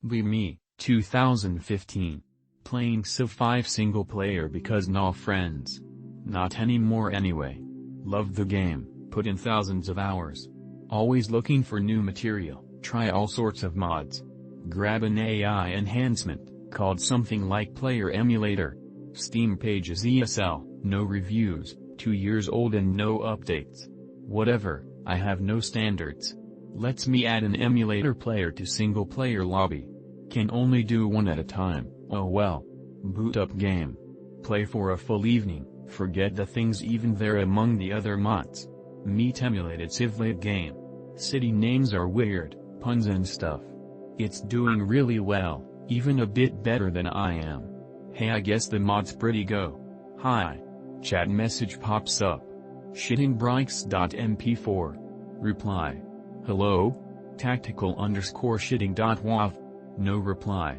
Be Me, 2015. Playing Civ 5 single player because no friends. Not anymore anyway. Loved the game, put in thousands of hours. Always looking for new material, try all sorts of mods. Grab an AI enhancement, called something like Player Emulator. Steam pages ESL, no reviews, 2 years old and no updates. Whatever, I have no standards. Lets me add an emulator player to single player lobby. Can only do one at a time, oh well. Boot up game. Play for a full evening, forget the things even there among the other mods. Meet emulated Civ late game. City names are weird, puns and stuff. It's doing really well, even a bit better than I am. Hey, I guess the mod's pretty go. Hi. Chat message pops up. shittingbrikes.mp4. Reply. Hello? Tactical_shitting.wav. No reply.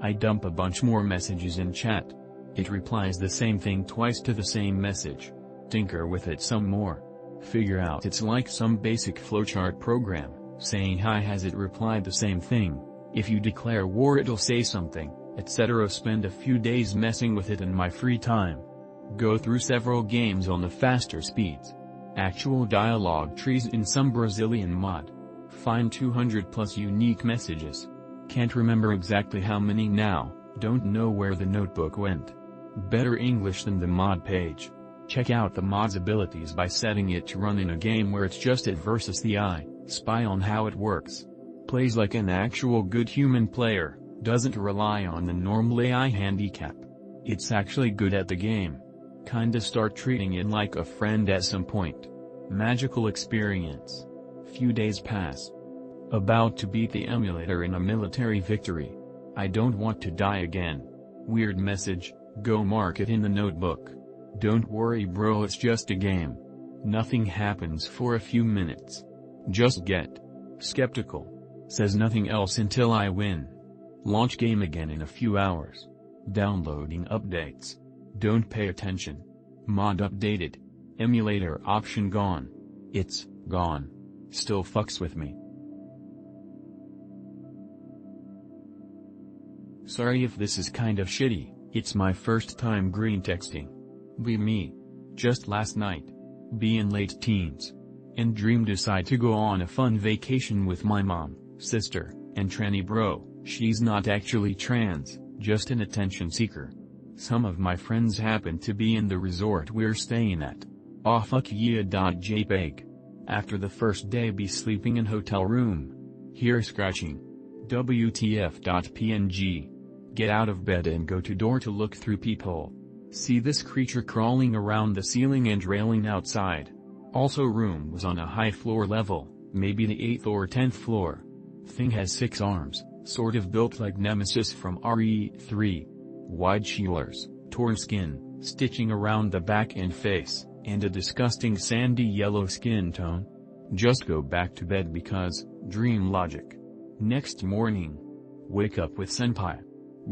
I dump a bunch more messages in chat. It replies the same thing twice to the same message. Tinker with it some more. Figure out it's like some basic flowchart program, saying hi has it replied the same thing. If you declare war it'll say something, etc. Spend a few days messing with it in my free time. Go through several games on the faster speeds. Actual dialogue trees in some Brazilian mod. Find 200 plus unique messages. Can't remember exactly how many now, don't know where the notebook went. Better English than the mod page. Check out the mod's abilities by setting it to run in a game where it's just it versus the AI, spy on how it works. Plays like an actual good human player, doesn't rely on the normal AI handicap. It's actually good at the game. Kinda start treating it like a friend at some point. Magical experience. Few days pass. About to beat the emulator in a military victory. I don't want to die again. Weird message, go mark it in the notebook. Don't worry bro, it's just a game. Nothing happens for a few minutes. Just get skeptical. Says nothing else until I win. Launch game again in a few hours. Downloading updates. Don't pay attention. Mod updated. Emulator option gone. It's gone. Still fucks with me. Sorry if this is kind of shitty, it's my first time green texting. Be me. Just last night. Be in late teens. And dream decide to go on a fun vacation with my mom, sister, and tranny bro. She's not actually trans, just an attention seeker. Some of my friends happen to be in the resort we're staying at. Aw fuck yeah. JPEG. After the first day be sleeping in hotel room. Hear scratching. WTF.png. Get out of bed and go to door to look through peephole. See this creature crawling around the ceiling and railing outside. Also room was on a high floor level, maybe the 8th or 10th floor. Thing has 6 arms, sort of built like Nemesis from RE3. Wide shoulders, torn skin, stitching around the back and face, and a disgusting sandy yellow skin tone. Just go back to bed because, dream logic. Next morning. Wake up with senpai.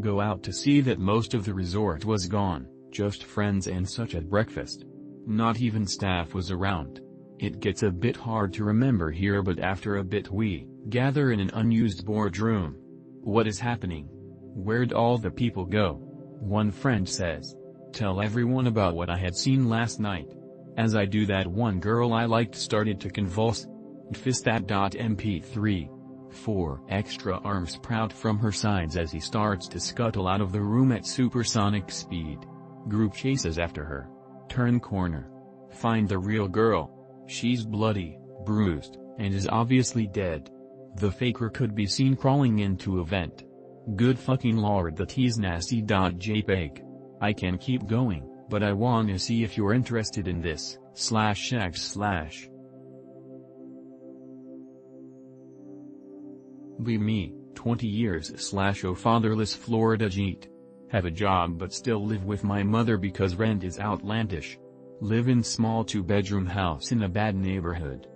Go out to see that most of the resort was gone, just friends and such at breakfast. Not even staff was around. It gets a bit hard to remember here but after a bit we gather in an unused boardroom. What is happening? Where'd all the people go? One friend says. Tell everyone about what I had seen last night. As I do that one girl I liked started to convulse. Fistat.mp3. 4 extra arms sprout from her sides as he starts to scuttle out of the room at supersonic speed. Group chases after her. Turn corner. Find the real girl. She's bloody, bruised, and is obviously dead. The faker could be seen crawling into a vent. Good fucking lord that he's nasty.jpg. I can keep going, but I wanna see if you're interested in this, /x/. Be me, 20 years /oh fatherless Florida Jeet. Have a job but still live with my mother because rent is outlandish. Live in small 2-bedroom house in a bad neighborhood.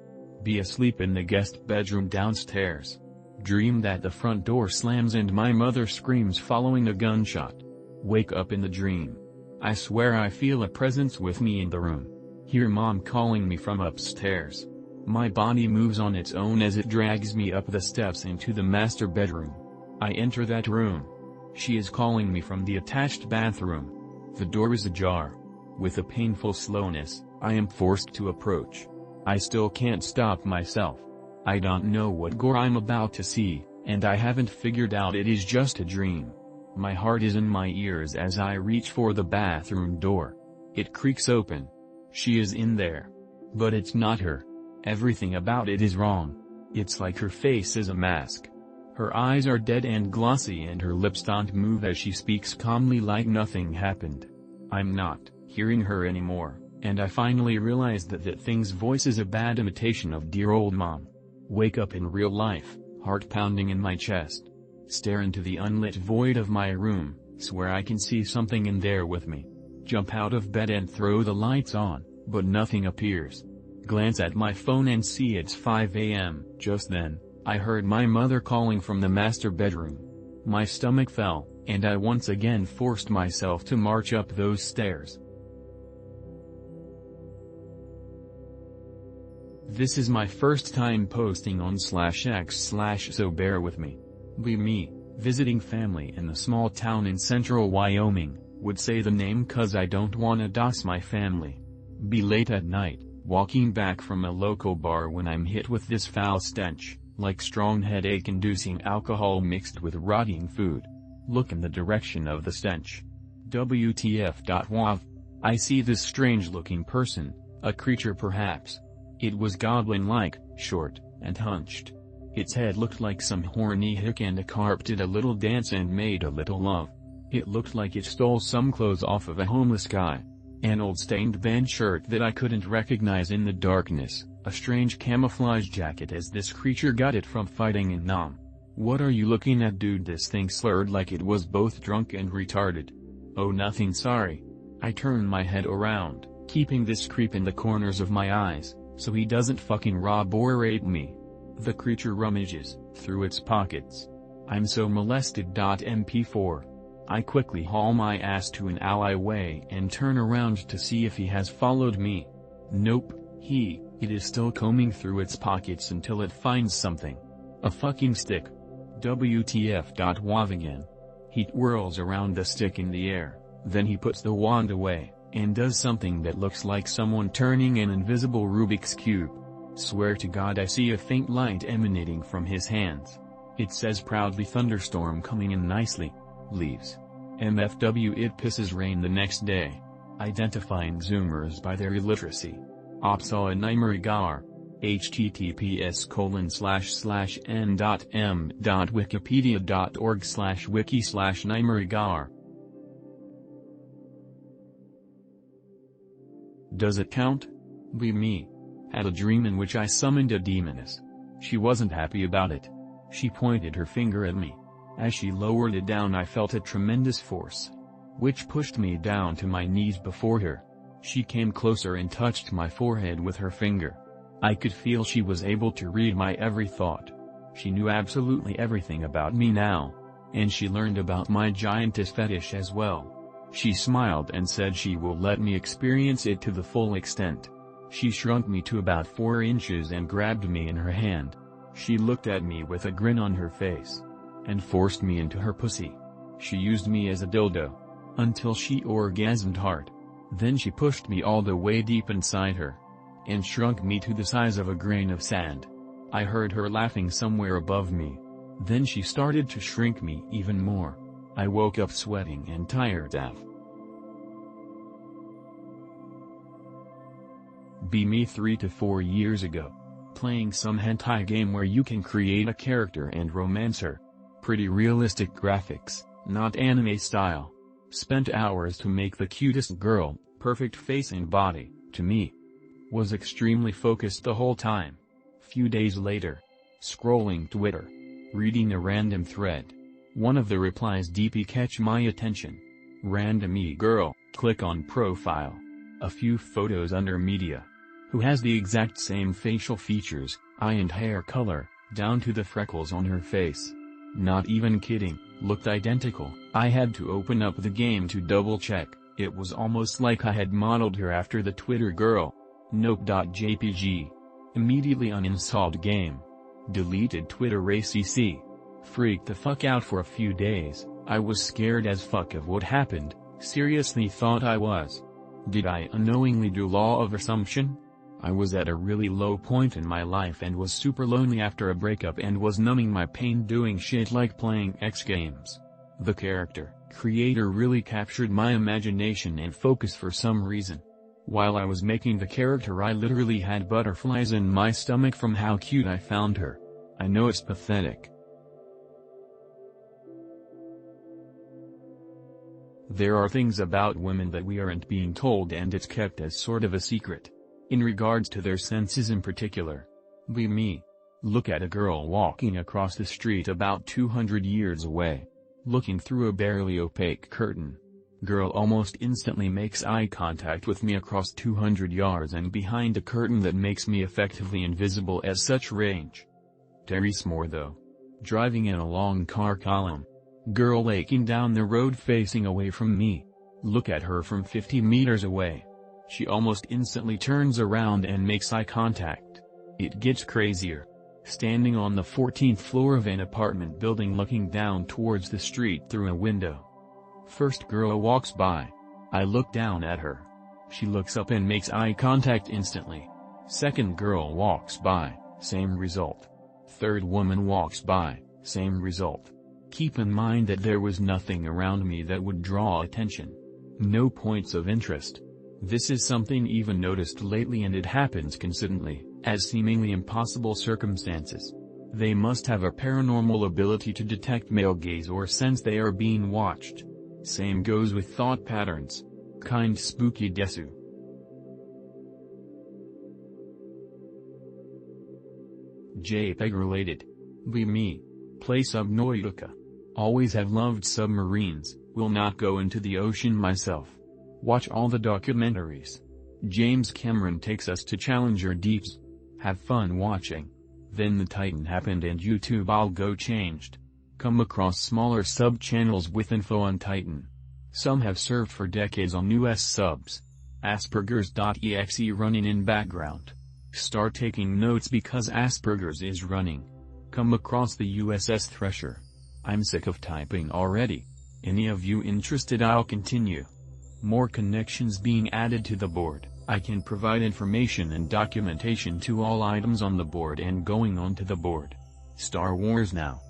Be asleep in the guest bedroom downstairs. Dream that the front door slams and my mother screams following a gunshot. Wake up in the dream. I swear I feel a presence with me in the room. Hear mom calling me from upstairs. My body moves on its own as it drags me up the steps into the master bedroom. I enter that room. She is calling me from the attached bathroom. The door is ajar. With a painful slowness, I am forced to approach. I still can't stop myself. I don't know what gore I'm about to see, and I haven't figured out it is just a dream. My heart is in my ears as I reach for the bathroom door. It creaks open. She is in there. But it's not her. Everything about it is wrong. It's like her face is a mask. Her eyes are dead and glossy and her lips don't move as she speaks calmly like nothing happened. I'm not hearing her anymore, and I finally realize that thing's voice is a bad imitation of dear old mom. Wake up in real life, heart pounding in my chest. Stare into the unlit void of my room, swear I can see something in there with me. Jump out of bed and throw the lights on, but nothing appears. Glance at my phone and see it's 5 a.m. Just then, I heard my mother calling from the master bedroom. My stomach fell, and I once again forced myself to march up those stairs. This is my first time posting on /x/ so bear with me. Be me, visiting family in a small town in central Wyoming, would say the name cause I don't wanna dox my family. Be late at night, walking back from a local bar when I'm hit with this foul stench, like strong headache-inducing alcohol mixed with rotting food. Look in the direction of the stench. WTF.wav. I see this strange-looking person, a creature perhaps. It was goblin-like, short, and hunched. Its head looked like some horny hick and a carp did a little dance and made a little love. It looked like it stole some clothes off of a homeless guy. An old stained band shirt that I couldn't recognize in the darkness, a strange camouflage jacket as this creature got it from fighting in Nam. What are you looking at, dude? This thing slurred like it was both drunk and retarded. Oh, nothing, sorry. I turn my head around, keeping this creep in the corners of my eyes, so he doesn't fucking rob or rape me. The creature rummages through its pockets. I'm so molested. MP4. I quickly haul my ass to an alleyway and turn around to see if he has followed me. Nope, it is still combing through its pockets until it finds something. A fucking stick. WTF.wav again. He whirls around the stick in the air, then he puts the wand away, and does something that looks like someone turning an invisible Rubik's Cube. Swear to God I see a faint light emanating from his hands. It says proudly thunderstorm coming in nicely. Leaves. MFW. It pisses rain the next day. Identifying Zoomers by their illiteracy. Opsa Nimerigar. https://n.m.wikipedia.org/wiki/Nimerigar. Does it count? Be me. Had a dream in which I summoned a demoness. She wasn't happy about it. She pointed her finger at me. As she lowered it down I felt a tremendous force, which pushed me down to my knees before her. She came closer and touched my forehead with her finger. I could feel she was able to read my every thought. She knew absolutely everything about me now. And she learned about my giantess fetish as well. She smiled and said she will let me experience it to the full extent. She shrunk me to about 4 inches and grabbed me in her hand. She looked at me with a grin on her face. And forced me into her pussy. She used me as a dildo. Until she orgasmed hard. Then she pushed me all the way deep inside her. And shrunk me to the size of a grain of sand. I heard her laughing somewhere above me. Then she started to shrink me even more. I woke up sweating and tired af. Be me 3 to 4 years ago. Playing some hentai game where you can create a character and romance her. Pretty realistic graphics, not anime style. Spent hours to make the cutest girl, perfect face and body, to me. Was extremely focused the whole time. Few days later. Scrolling Twitter. Reading a random thread. One of the replies deeply catch my attention. Random girl, click on profile. A few photos under media. Who has the exact same facial features, eye and hair color, down to the freckles on her face. Not even kidding, looked identical. I had to open up the game to double check. It was almost like I had modeled her after the Twitter girl. Nope.jpg. Immediately uninstalled game. Deleted Twitter ACC. Freaked the fuck out for a few days. I was scared as fuck of what happened, seriously thought I was. Did I unknowingly do law of assumption? I was at a really low point in my life and was super lonely after a breakup and was numbing my pain doing shit like playing X games. The creator really captured my imagination and focus for some reason. While I was making the character I literally had butterflies in my stomach from how cute I found her. I know it's pathetic. There are things about women that we aren't being told and it's kept as sort of a secret. In regards to their senses in particular. Me. Look at a girl walking across the street about 200 yards away. Looking through a barely opaque curtain. Girl almost instantly makes eye contact with me across 200 yards and behind a curtain that makes me effectively invisible at such range. Terry's more though. Driving in a long car column. Girl laking down the road facing away from me. Look at her from 50 meters away. She almost instantly turns around and makes eye contact. It gets crazier. Standing on the 14th floor of an apartment building looking down towards the street through a window. First girl walks by. I look down at her. She looks up and makes eye contact instantly. Second girl walks by, same result. Third woman walks by, same result. Keep in mind that there was nothing around me that would draw attention. No points of interest. This is something even noticed lately and it happens consistently, as seemingly impossible circumstances. They must have a paranormal ability to detect male gaze or sense they are being watched. Same goes with thought patterns. Kind spooky desu. JPEG related. Me. Play Subnautica. Always have loved submarines, will not go into the ocean myself. Watch all the documentaries. James Cameron takes us to Challenger Deeps. Have fun watching. Then the Titan happened and YouTube algo changed. Come across smaller sub-channels with info on Titan. Some have served for decades on US subs. Asperger's.exe running in background. Start taking notes because Asperger's is running. Come across the USS Thresher. I'm sick of typing already. Any of you interested? I'll continue. More connections being added to the board. I can provide information and documentation to all items on the board and going onto the board. Star Wars now.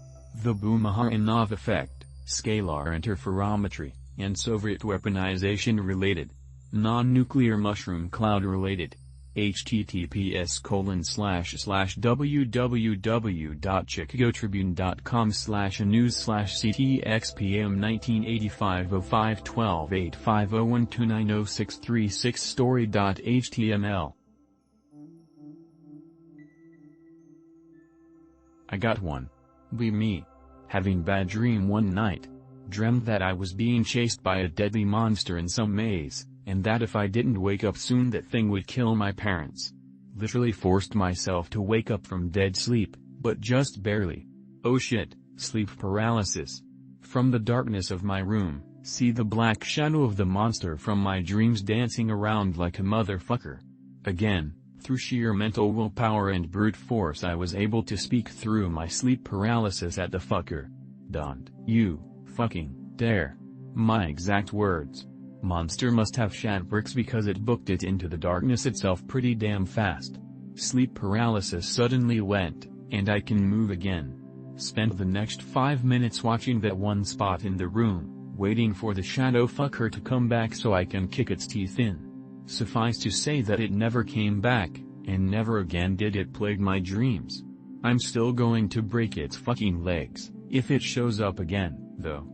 The Boomahanov effect, scalar interferometry, and Soviet weaponization related. Non-nuclear mushroom cloud related. https://www.chicagotribune.com/news/ctxpm 1985-05-12-850129063 story.html. I got one. Me. Having bad dream one night. Dreamt that I was being chased by a deadly monster in some maze, and that if I didn't wake up soon that thing would kill my parents. Literally forced myself to wake up from dead sleep, but just barely. Oh shit, sleep paralysis. From the darkness of my room, see the black shadow of the monster from my dreams dancing around like a motherfucker. Again, through sheer mental willpower and brute force I was able to speak through my sleep paralysis at the fucker. Don't you fucking dare. My exact words. Monster must have shat bricks because it booked it into the darkness itself pretty damn fast. Sleep paralysis suddenly went, and I can move again. Spent the next 5 minutes watching that one spot in the room, waiting for the shadow fucker to come back so I can kick its teeth in. Suffice to say that it never came back, and never again did it plague my dreams. I'm still going to break its fucking legs, if it shows up again, though.